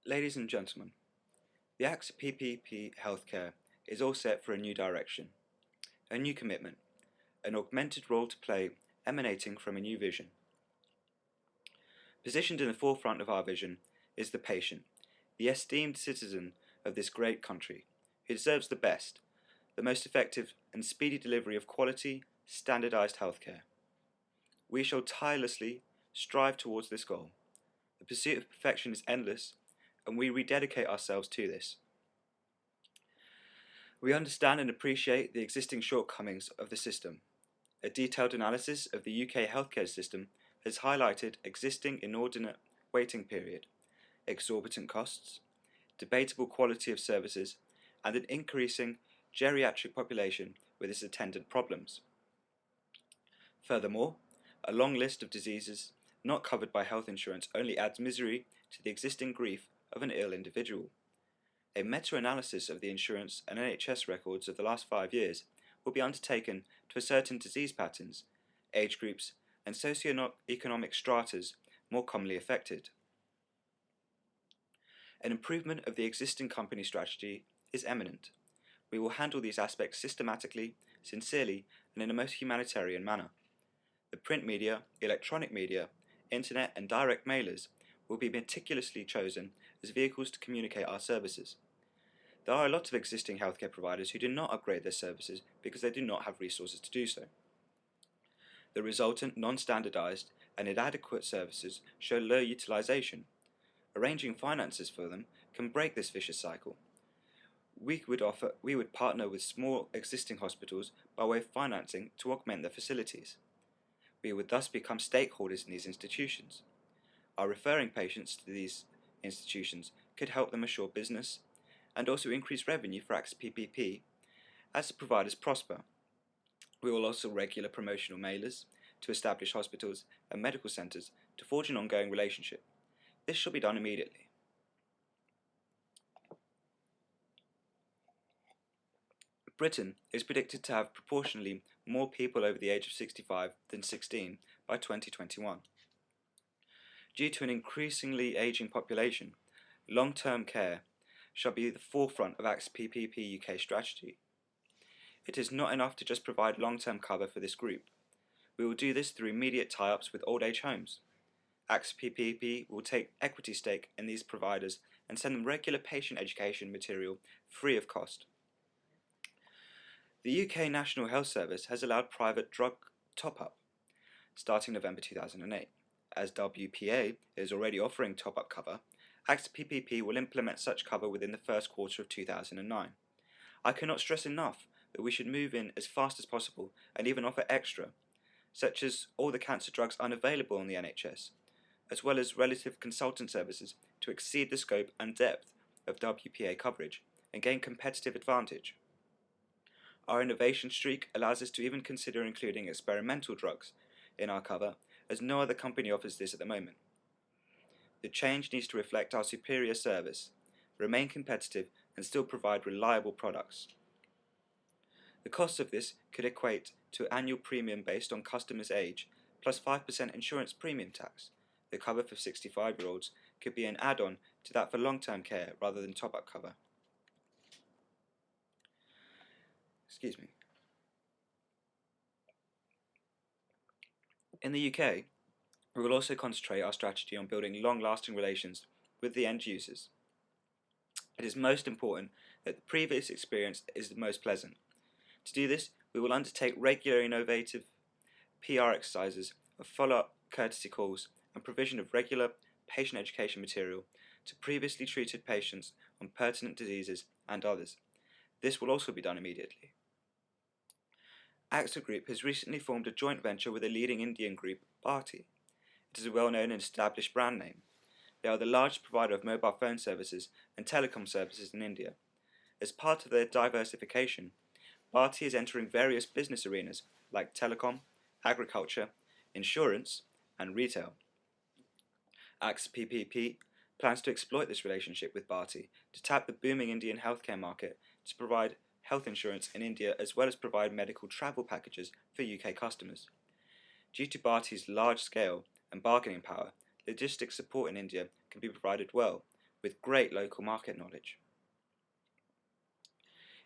Ladies and gentlemen, the AXA PPP Healthcare is all set for a new direction, a new commitment, an augmented role to play emanating from a new vision. Positioned in the forefront of our vision is the patient, the esteemed citizen of this great country, who deserves the best, the most effective and speedy delivery of quality, standardized healthcare. We shall tirelessly strive towards this goal. The pursuit of perfection is endless, and we rededicate ourselves to this. We understand and appreciate the existing shortcomings of the system. A detailed analysis of the UK healthcare system has highlighted existing inordinate waiting period, exorbitant costs, debatable quality of services, and an increasing geriatric population with its attendant problems. Furthermore, a long list of diseases not covered by health insurance only adds misery to the existing grief of an ill individual. A meta-analysis of the insurance and NHS records of the last 5 years will be undertaken to ascertain disease patterns, age groups, and socio-economic stratas more commonly affected. An improvement of the existing company strategy is imminent. We will handle these aspects systematically, sincerely, and in a most humanitarian manner. The print media, electronic media, internet, and direct mailers will be meticulously chosen as vehicles to communicate our services. There are a lot of existing healthcare providers who do not upgrade their services because they do not have resources to do so. The resultant non-standardized and inadequate services show low utilization. Arranging finances for them can break this vicious cycle. We would partner with small existing hospitals by way of financing to augment their facilities. We would thus become stakeholders in these institutions. Our referring patients to these institutions could help them assure business and also increase revenue for AXA PPP as the providers prosper. We will also regular promotional mailers to establish hospitals and medical centres to forge an ongoing relationship. This shall be done immediately. Britain is predicted to have proportionally more people over the age of 65 than 16 by 2021. Due to an increasingly ageing population, long-term care shall be the forefront of AXA PPP UK strategy. It is not enough to just provide long-term cover for this group. We will do this through immediate tie-ups with old age homes. AXA PPP will take equity stake in these providers and send them regular patient education material free of cost. The UK National Health Service has allowed private drug top-up starting November 2008. As WPA is already offering top-up cover, AXA PPP will implement such cover within the first quarter of 2009. I cannot stress enough that we should move in as fast as possible and even offer extra, such as all the cancer drugs unavailable on the NHS, as well as relative consultant services to exceed the scope and depth of WPA coverage and gain competitive advantage. Our innovation streak allows us to even consider including experimental drugs in our cover, as no other company offers this at the moment. The change needs to reflect our superior service, remain competitive, and still provide reliable products. The cost of this could equate to annual premium based on customers' age, plus 5% insurance premium tax. The cover for 65-year-olds could be an add-on to that for long-term care rather than top-up cover. In the UK, we will also concentrate our strategy on building long-lasting relations with the end users. It is most important that the previous experience is the most pleasant. To do this, we will undertake regular innovative PR exercises of follow-up courtesy calls and provision of regular patient education material to previously treated patients on pertinent diseases and others. This will also be done immediately. AXA Group has recently formed a joint venture with a leading Indian group, Bharti. It is a well-known and established brand name. They are the largest provider of mobile phone services and telecom services in India. As part of their diversification, Bharti is entering various business arenas like telecom, agriculture, insurance, and retail. AXA PPP plans to exploit this relationship with Bharti to tap the booming Indian healthcare market to provide health insurance in India as well as provide medical travel packages for UK customers. Due to Bharti's large scale and bargaining power, logistics support in India can be provided well, with great local market knowledge.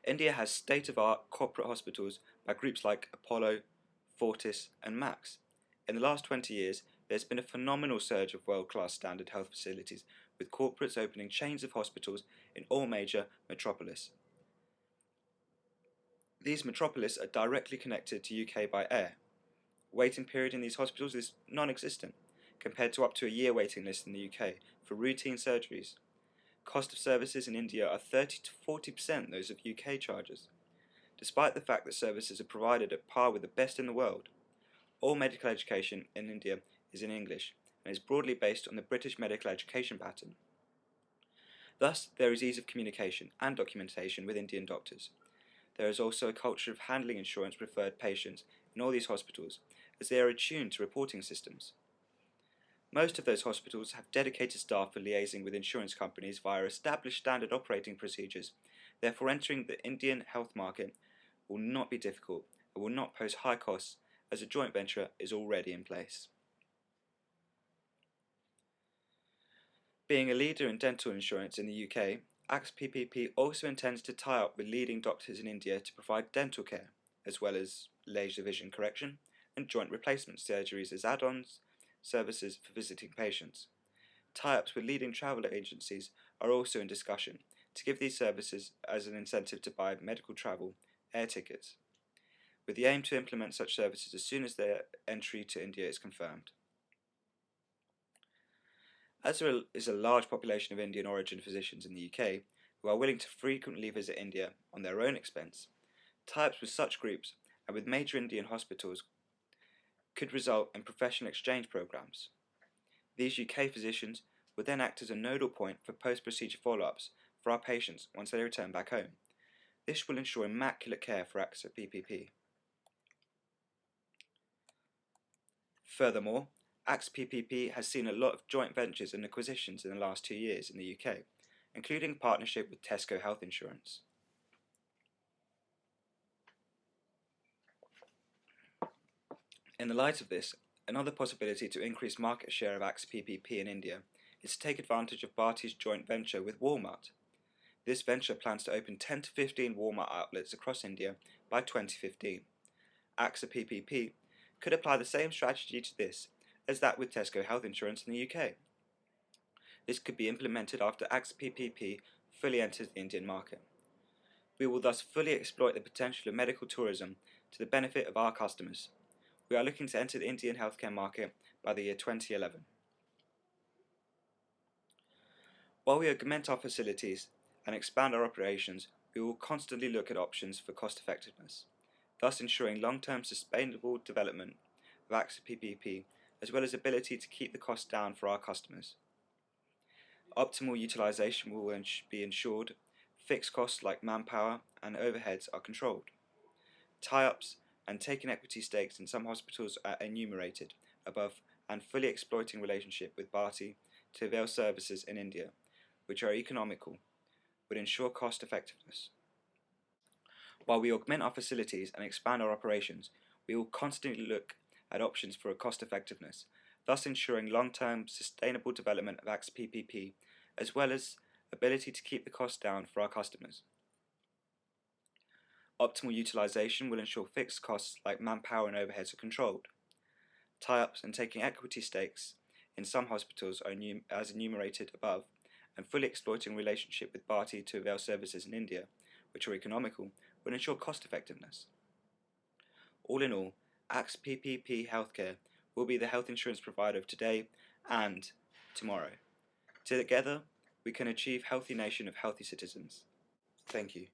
India has state-of-the-art corporate hospitals by groups like Apollo, Fortis and Max. In the last 20 years, there's been a phenomenal surge of world-class standard health facilities, with corporates opening chains of hospitals in all major metropolis. These metropolis are directly connected to UK by air. Waiting period in these hospitals is non-existent, compared to up to a year waiting list in the UK for routine surgeries. Cost of services in India are 30 to 40% those of UK charges. Despite the fact that services are provided at par with the best in the world, all medical education in India is in English and is broadly based on the British medical education pattern. Thus, there is ease of communication and documentation with Indian doctors. There is also a culture of handling insurance referred patients in all these hospitals, as they are attuned to reporting systems. Most of those hospitals have dedicated staff for liaising with insurance companies via established standard operating procedures. Therefore, entering the Indian health market will not be difficult and will not pose high costs, as a joint venture is already in place. Being a leader in dental insurance in the UK, AXE PPP also intends to tie up with leading doctors in India to provide dental care, as well as laser vision correction and joint replacement surgeries as add-ons services for visiting patients. Tie-ups with leading travel agencies are also in discussion to give these services as an incentive to buy medical travel air tickets, with the aim to implement such services as soon as their entry to India is confirmed. As there is a large population of Indian origin physicians in the UK who are willing to frequently visit India on their own expense, tie-ups with such groups and with major Indian hospitals could result in professional exchange programs. These UK physicians would then act as a nodal point for post-procedure follow-ups for our patients once they return back home. This will ensure immaculate care for AXE PPP. Furthermore, AXE PPP has seen a lot of joint ventures and acquisitions in the last 2 years in the UK, including a partnership with Tesco Health Insurance. In the light of this, another possibility to increase market share of AXE PPP in India is to take advantage of Bharti's joint venture with Walmart. This venture plans to open 10 to 15 Walmart outlets across India by 2015. AXE PPP could apply the same strategy to this as that with Tesco Health Insurance in the UK. This could be implemented after AXE PPP fully enters the Indian market. We will thus fully exploit the potential of medical tourism to the benefit of our customers. We are looking to enter the Indian healthcare market by the year 2011. While we augment our facilities and expand our operations, we will constantly look at options for cost effectiveness, thus ensuring long-term sustainable development of AXE PPP as well as ability to keep the costs down for our customers. Optimal utilisation will be ensured, fixed costs like manpower and overheads are controlled. Tie-ups and taking equity stakes in some hospitals are enumerated above, and fully exploiting relationship with Bharti to avail services in India, which are economical, would ensure cost effectiveness. While we augment our facilities and expand our operations, we will constantly look at options for cost effectiveness, thus ensuring long-term sustainable development of AXE PPP, as well as ability to keep the costs down for our customers. Optimal utilisation will ensure fixed costs like manpower and overheads are controlled. Tie-ups and taking equity stakes in some hospitals are as enumerated above, and fully exploiting relationship with Bharti to avail services in India, which are economical, will ensure cost effectiveness. All in all, AXE PPP Healthcare will be the health insurance provider of today and tomorrow. Together, we can achieve healthy nation of healthy citizens. Thank you.